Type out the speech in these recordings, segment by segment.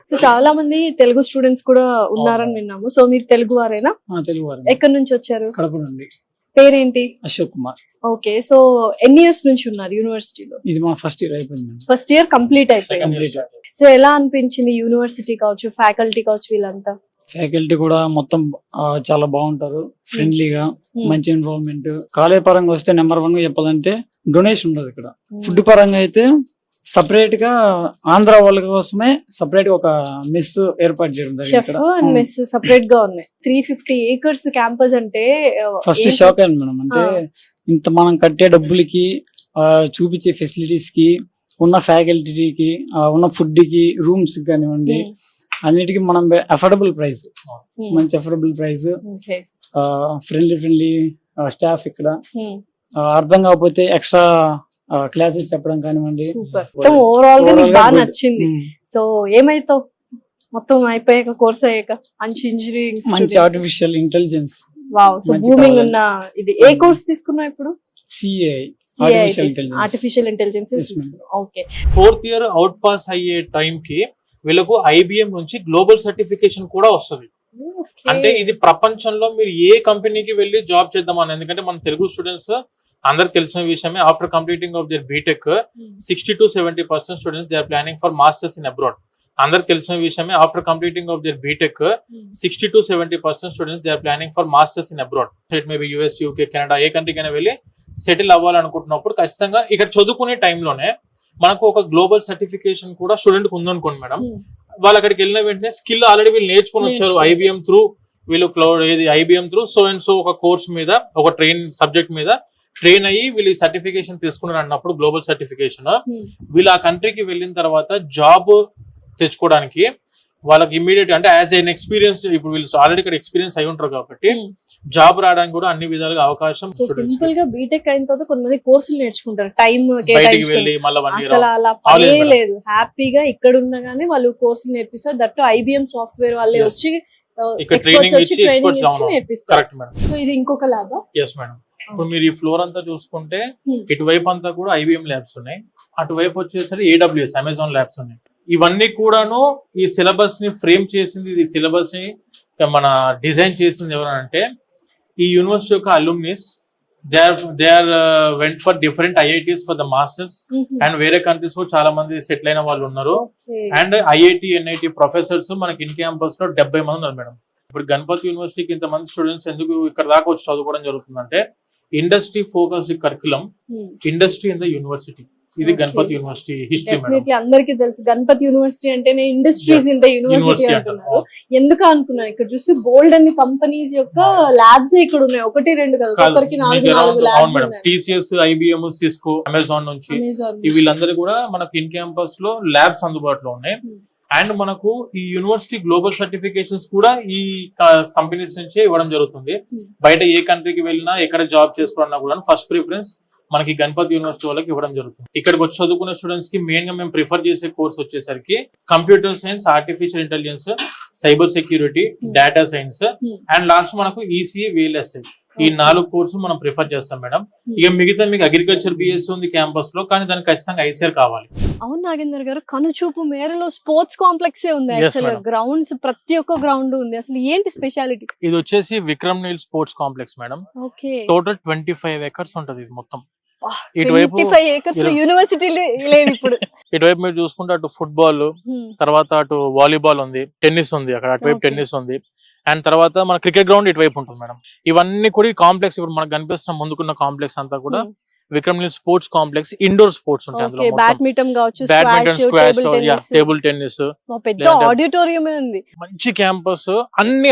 So చాలా మంది Telugu students కూడా ఉన్నారని విన్నాము. సో మీరు తెలుగు వారేనా? తెలుగు వారు. ఎక్కడి నుంచి వచ్చారు? కడప నుండి. పేరేంటి? అశోక్ కుమార్. ఓకే, సో ఎన్ని ఇయర్స్ నుంచి ఉన్నారు యూనివర్సిటీలో? ఇది మా ఫస్ట్ ఇయర్ అయిపోయింది. ఫస్ట్ ఇయర్ కంప్లీట్ అయిపోయింది. సో ఎలా అనిపించింది యూనివర్సిటీ కావచ్చు, ఫ్యాకల్టీ కావచ్చు, వీళ్ళంతా? ఫ్యాకల్టీ కూడా మొత్తం చాలా బాగుంటారు, ఫ్రెండ్లీగా, మంచి ఎన్విరాన్మెంట్. కాలేజ్ పరంగా వస్తే నెంబర్ 1 గా చెప్పాలంటే డొనేషన్ ఉండదు ఇక్కడ. ఫుడ్ పరంగా అయితే సపరేట్ గా ఆంధ్ర వాళ్ళ కోసమే సపరేట్ గా ఒక మెస్ ఏర్పాటు చేయడం జరిగింది. మెస్ సపరేట్ గా ఉన్నాయి. 350 acres క్యాంపస్ అంటే ఫస్ట్ షాక్ అయింది మేడం. అంటే ఇంత మనం కట్టే డబ్బులకి, చూపించే ఫెసిలిటీస్ కి, ఉన్న ఫ్యాకల్టీకి, ఉన్న ఫుడ్ కి, రూమ్స్ కానివ్వండి, అన్నిటికీ మనం అఫోర్డబుల్ ప్రైస్, మంచి అఫోర్డబుల్ ప్రైస్, ఫ్రెండ్లీ స్టాఫ్. ఇక్కడ అర్థం కాకపోతే ఎక్స్ట్రా క్లాసెస్ చెప్పడం కానివ్వండి. ఓవరాల్ గా బాగా నచ్చింది. సో ఏమైతావు మొత్తం అయిపోయాక, కోర్స్ అయ్యాక? మంచి ఇంజనీరింగ్, మంచి artificial intelligence. Wow, so booming ఉన్న ఇది. ఏ కోర్స్ తీసుకున్నావు ఇప్పుడు? CAI, artificial intelligence. Okay, 4th year out pass అయ్యే టైం కి వీళ్ళకు IBM నుంచి గ్లోబల్ సర్టిఫికేషన్ కూడా వస్తుంది. అంటే ఇది ప్రపంచంలో మీరు ఏ కంపెనీకి వెళ్ళి జాబ్ చేద్దామని. ఎందుకంటే మన తెలుగు స్టూడెంట్స్ అందరికి తెలిసిన విషయమే, after completing of their BTech 60 to 70% students they are planning for masters in abroad. అందరికి తెలిసిన విషయమే, after completing of their BTech 60 to 70% students they are planning for masters in abroad. It may be US, UK, Canada, ఏ కంట్రీకైనా వెళ్ళి settle అవ్వాలనుకుంటున్నప్పుడు ఖచ్చితంగా ఇక్కడ చదువుకునే టైంలోనే మనకు ఒక గ్లోబల్ సర్టిఫికేషన్ కూడా స్టూడెంట్ కు ఉందనుకోండి మేడం. వాళ్ళు అక్కడికి వెళ్ళిన వెంటనే స్కిల్ ఆల్రెడీ వీళ్ళు నేర్చుకుని వచ్చారు IBM త్రూ. వీళ్ళు క్లౌడ్ ఏది IBM through so and so ఒక కోర్స్ మీద, ఒక సబ్జెక్ట్ మీద ట్రైన్ అయ్యి వీళ్ళు సర్టిఫికేషన్ తీసుకున్నారు అన్నప్పుడు, గ్లోబల్ సర్టిఫికేషన్, వీళ్ళు ఆ కంట్రీకి వెళ్ళిన తర్వాత జాబ్ తెచ్చుకోవడానికి వాళ్ళకి ఇమీడియట్, అంటే యాజ్ ఎన్ ఎక్స్పీరియన్స్, ఇప్పుడు వీళ్ళు ఆల్రెడీ ఇక్కడ ఎక్స్పీరియన్స్ అయి ఉంటారు కాబట్టి జాబ్ రావడానికి కూడా అన్ని విధాలుగా అవకాశం. సింపుల్ గా బీటెక్ అయిన తర్వాత కొంతమంది కోర్సులు నేర్చుకుంటారు, టైం బయటికి వెళ్ళి మళ్ళీ అసలు అలా పనే లేదు. హ్యాపీగా ఇక్కడ ఉన్నా గానీ వాళ్ళు కోర్సులు నేర్పిస్తారు. దట్టు IBM సాఫ్ట్వేర్ వాళ్ళే వచ్చి ట్రైనింగ్ నేర్పిస్తారు. Correct madam. సో ఇది ఇంకొక లాగా. Yes madam. ఇప్పుడు మీరు ఈ ఫ్లోర్ అంతా చూసుకుంటే ఇటువైపు అంతా కూడా IBM ల్యాబ్స్ ఉన్నాయి, అటువైపు వచ్చేసరికి AWS, అమెజాన్ ల్యాబ్స్ ఉన్నాయి. ఇవన్నీ కూడాను ఈ సిలబస్ ని ఫ్రేమ్ చేసింది, ఈ సిలబస్ ని మన డిజైన్ చేసింది ఎవరంటే ఈ యూనివర్సిటీ యొక్క alumnis. They are went for different IITs for the masters and వేరే కంట్రీస్ లో చాలా మంది సెటిల్ అయిన వాళ్ళు ఉన్నారు. అండ్ IIT, NIT ప్రొఫెసర్స్ మనకి ఇన్ క్యాంపస్ లో 70 మంది ఉన్నారు మేడం. ఇప్పుడు గణపతి యూనివర్సిటీకి ఇంతమంది స్టూడెంట్స్ ఎందుకు ఇక్కడ దాకా వచ్చి చదువుకోవడం జరుగుతుందంటే industry focused curriculum, industry in the university. ఇది గణపతి యూనివర్సిటీ హిస్టరీ మేడం. అందరికి తెలుసు గణపతి యూనివర్సిటీ అంటేనే ఇండస్ట్రీస్ ఇన్ ద యూనివర్సిటీ అంటున్నారు. ఎందుకు అనుకున్నాను, ఇక్కడ చూస్తే బోల్డ్ అన్ని కంపెనీస్ యొక్క ల్యాబ్స్ ఇక్కడ ఉన్నాయి, 1, 2 కాదు, ఒక్కరికి 4 ల్యాబ్స్ ఉన్నాయి. TCS, IBM, Cisco, అమెజాన్ నుంచి వీళ్ళందరూ కూడా మనకు ఇన్ క్యాంపస్ లో ల్యాబ్స్ అందుబాటులో ఉన్నాయి. అండ్ మనకు ఈ యూనివర్సిటీ గ్లోబల్ సర్టిఫికేషన్స్ కూడా ఈ కంపెనీస్ నుంచే ఇవ్వడం జరుగుతుంది. బయట ఏ కంట్రీకి వెళ్ళినా, ఎక్కడ జాబ్ చేసుకోవాలన్నా కూడా ఫస్ట్ ప్రిఫరెన్స్ మనకి గణపతి యూనివర్సిటీ వాళ్ళకి ఇవ్వడం జరుగుతుంది. ఇక్కడికి వచ్చి చదువుకునే స్టూడెంట్స్ కి మెయిన్ గా మేము ప్రిఫర్ చేసే కోర్స్ వచ్చేసరికి computer science, artificial intelligence, cyber security, data science and last మనకు ECE, VLSI, ఈ 4 కోర్సు మనం ప్రిఫర్ చేస్తాం మేడం. ఇక మిగతా మీకు అగ్రికల్చర్ BSc ఉంది క్యాంపస్ లో, కానీ దానికి ఖచ్చితంగా ICAR కావాలి. అవును నాగేందర్ గారు, కనుచూపు మేరలో స్పోర్ట్స్ కాంప్లెక్స్ ఉంది. యాక్చువల్గా గ్రౌండ్స్ ప్రతి ఒక్క గ్రౌండ్ ఉంది. అసలు ఏంటి స్పెషాలిటీ? ఇది వచ్చేసి Vikram Neel sports complex madam. Total 25 acres ఉంటది ఇది మొత్తం. ఇటువైపు యూనివర్సిటీ లేదు ఇప్పుడు. ఇటువైపు మీరు చూసుకుంటే అటు ఫుట్బాల్, తర్వాత అటు వాలీబాల్ ఉంది, టెన్నిస్ ఉంది, అక్కడ అటువైపు టెన్నిస్ ఉంది. అండ్ తర్వాత మన క్రికెట్ గ్రౌండ్ ఇటువైపు ఉంటుంది మేడం. ఇవన్నీ కూడా కాంప్లెక్స్ ఇప్పుడు మనకు కనిపిస్తున్న ముందుకున్న కాంప్లెక్స్ అంతా కూడా Vikram Neel sports complex. Indoor sports ఉంటాయి అందులో, బ్యాడ్మింటన్ కావచ్చు, స్క్వాష్, టేబుల్ టెన్నిస్, ఆడిటోరియం ఉంది. మంచి క్యాంపస్, అన్ని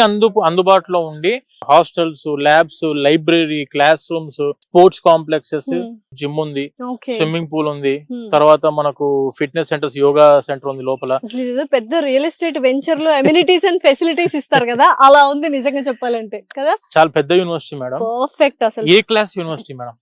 అందుబాటులో ఉండి hostels, labs, library, class rooms, sports complexes, gym ఉంది, స్విమ్మింగ్ పూల్ ఉంది, తర్వాత మనకు ఫిట్నెస్ సెంటర్స్, యోగా సెంటర్ ఉంది లోపల. పెద్ద రియల్ ఎస్టేట్ వెంచర్ లో అమ్యూనిటీస్ అండ్ ఫెసిలిటీస్ ఇస్తారు కదా, అలా ఉంది నిజంగా చెప్పాలంటే కదా. చాలా పెద్ద యూనివర్సిటీ మేడం, పర్ఫెక్ట్. అసలు ఏ క్లాస్ యూనివర్సిటీ మేడం.